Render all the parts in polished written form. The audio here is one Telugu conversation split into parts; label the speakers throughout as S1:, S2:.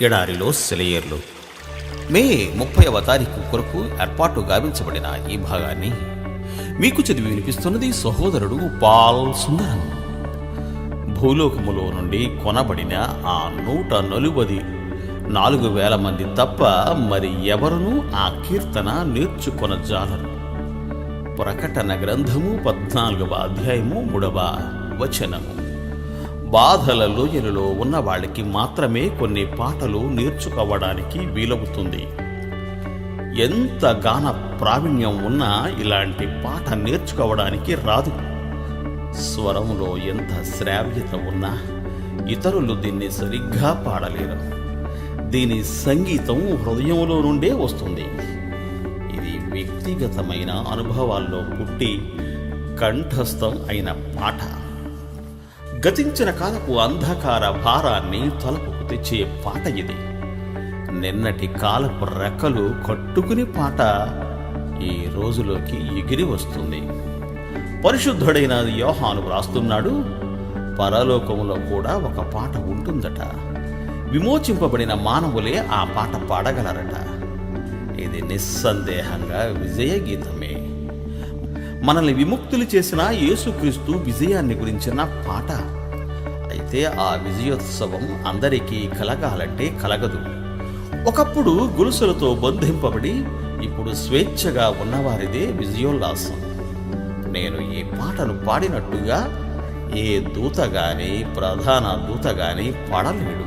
S1: ఎడారిలో సెలయేర్లు మే 30వ తారీఖు కొరకు ఏర్పాటు గావించబడిన ఈ భాగాన్ని మీకు చదివి వినిపిస్తున్నది సహోదరుడు పాల్ సుందరం. భూలోకములో నుండి కొనబడిన ఆ 144,000 మంది తప్ప మరి ఎవరునూ ఆ కీర్తన నేర్చుకొనజాలరు. ప్రకటన గ్రంథము 14వ అధ్యాయము 3వ వచనము. బాధల లోయలలో ఉన్న వాళ్ళకి మాత్రమే కొన్ని పాటలు నేర్చుకోవడానికి వీలవుతుంది. ఎంత గాన ప్రావీణ్యం ఉన్నా ఇలాంటి పాట నేర్చుకోవడానికి రాదు. స్వరంలో ఎంత శ్రావ్యత ఉన్నా ఇతరులు దీన్ని సరిగ్గా పాడలేరు. దీని సంగీతం హృదయంలో నుండే వస్తుంది. ఇది వ్యక్తిగతమైన అనుభవాల్లో పుట్టి కంఠస్థం అయిన పాట. గతించిన కాలపు అంధకార భారాన్ని తలపుకు తెచ్చే పాట ఇది. నిన్నటి కాలపు రెక్కలు కట్టుకుని పాట ఈ రోజులోకి ఎగిరి వస్తుంది. పరిశుద్ధుడైన యోహాను వ్రాస్తున్నాడు, పరలోకములో కూడా ఒక పాట ఉంటుందట. విమోచింపబడిన మానవులే ఆ పాట పాడగలరట. ఇది నిస్సందేహంగా విజయ గీతమే. మనల్ని విముక్తులు చేసిన యేసుక్రీస్తు విజయాన్ని గురించిన పాట. అయితే ఆ విజయోత్సవం అందరికీ కలగాలంటే కలగదు. ఒకప్పుడు గొలుసులతో బంధింపబడి ఇప్పుడు స్వేచ్ఛగా ఉన్నవారిదే విజయోల్లాసం. నేను ఈ పాటను పాడినట్టుగా ఏ దూత గాని ప్రధాన దూత గాని పాడలేడు.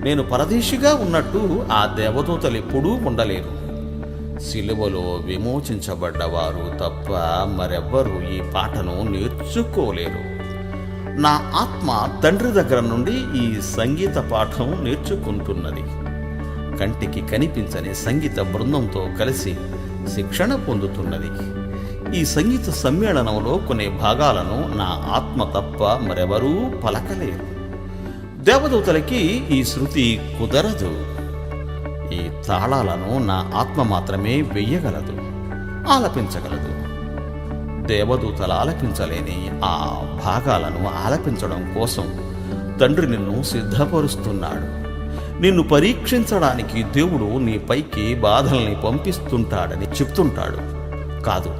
S1: నేను పరదేశిగా ఉన్నట్టు ఆ దేవదూతలు ఎప్పుడూ ఉండలేరు. సిలువలో విమోచించబడ్డవారు తప్ప మరెవ్వరూ ఈ పాటను నేర్చుకోలేరు. నా ఆత్మ తండ్రి దగ్గర నుండి ఈ సంగీత పాఠం నేర్చుకుంటున్నది. కంటికి కనిపించని సంగీత బృందంతో కలిసి శిక్షణ పొందుతున్నది. ఈ సంగీత సమ్మేళనంలో కొన్ని భాగాలను నా ఆత్మ తప్ప మరెవరూ పలకలేరు. దేవదూతలకి ఈ శృతి కుదరదు. ఈ తాళాలను నా ఆత్మ మాత్రమే వెయ్యగలదు, ఆలపించగలదు. దేవదూతలు ఆలపించలేని ఆ భాగాలను ఆలపించడం కోసం తండ్రి నిన్ను సిద్ధపరుస్తున్నాడు. నిన్ను పరీక్షించడానికి దేవుడు నీ పైకి బాధల్ని పంపిస్తుంటాడని చెప్తుంటాడు. కాదు,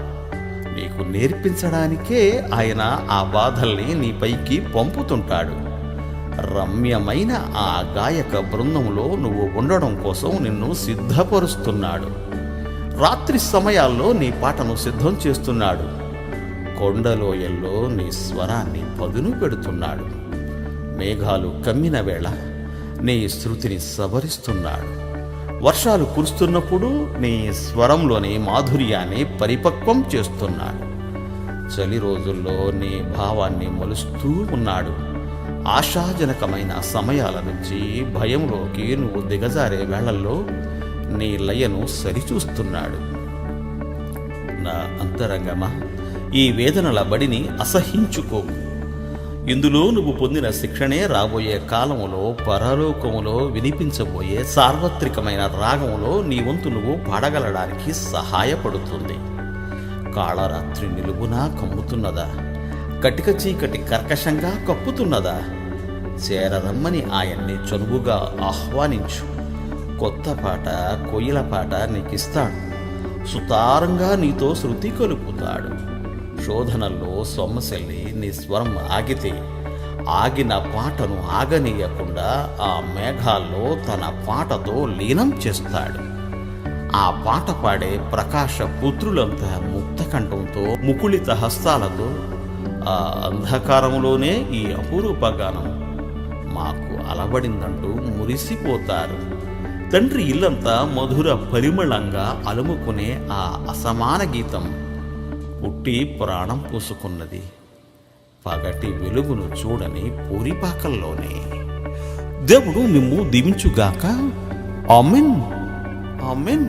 S1: నీకు నేర్పించడానికే ఆయన ఆ బాధల్ని నీ పైకి పంపుతుంటాడు. రమ్యమైన ఆ గాయక బృందంలో నువ్వు ఉండడం కోసం నిన్ను సిద్ధపరుస్తున్నాడు. రాత్రి సమయాల్లో నీ పాటను సిద్ధం చేస్తున్నాడు. కొండలోయల్లో నీ స్వరాన్ని పదును పెడుతున్నాడు. మేఘాలు కమ్మిన వేళ నీ శృతిని సవరిస్తున్నాడు. వర్షాలు కురుస్తున్నప్పుడు నీ స్వరంలోని మాధుర్యాన్ని పరిపక్వం చేస్తున్నాడు. చలి రోజుల్లో నీ భావాన్ని మలుస్తూ ఉన్నాడు. ఆశాజనకమైన సమయాల నుంచి భయంలోకి నువ్వు దిగజారే వేళల్లో నీ లయను సరిచూస్తున్నాడు. నా అంతరంగమా, ఈ వేదనల బడిని అసహించుకోకు. ఇందులో నువ్వు పొందిన శిక్షణే రాబోయే కాలములో పరలోకములో వినిపించబోయే సార్వత్రికమైన రాగములో నీ వంతు నువ్వు పాడగలడానికి సహాయపడుతుంది. కాళరాత్రి నిలువునా కమ్ముతున్నదా? కటిక చీకటి కర్కశంగా కప్పుతున్నదా? చేరరమ్మని ఆయన్ని చనువుగా ఆహ్వానించు. కొత్త పాట, కొయ్యల పాట నీకిస్తాడు. సుతారంగా నీతో శృతి కలుపుతాడు. శోధనల్లో సొమ్మసెల్లి నీ స్వరం ఆగితే ఆగిన పాటను ఆగనీయకుండా ఆ మేఘాల్లో తన పాటతో లీనం చేస్తాడు. ఆ పాట పాడే ప్రకాశ పుత్రులంతా ముక్తకంఠంతో ముకుళిత హస్తాలతో ఆ అంధకారంలోనే ఈ అపురూప గానం మాకు అలవడిందంటూ మురిసిపోతారు. తండ్రి ఇల్లంతా మధుర పరిమళంగా అలుముకునే ఆ అసమాన గీతం పుట్టి ప్రాణం పూసుకున్నది పగటి వెలుగును చూడని పూరిపాకల్లోనే. దేవుడు మిమ్ము దీవించుగాక. Amen, amen.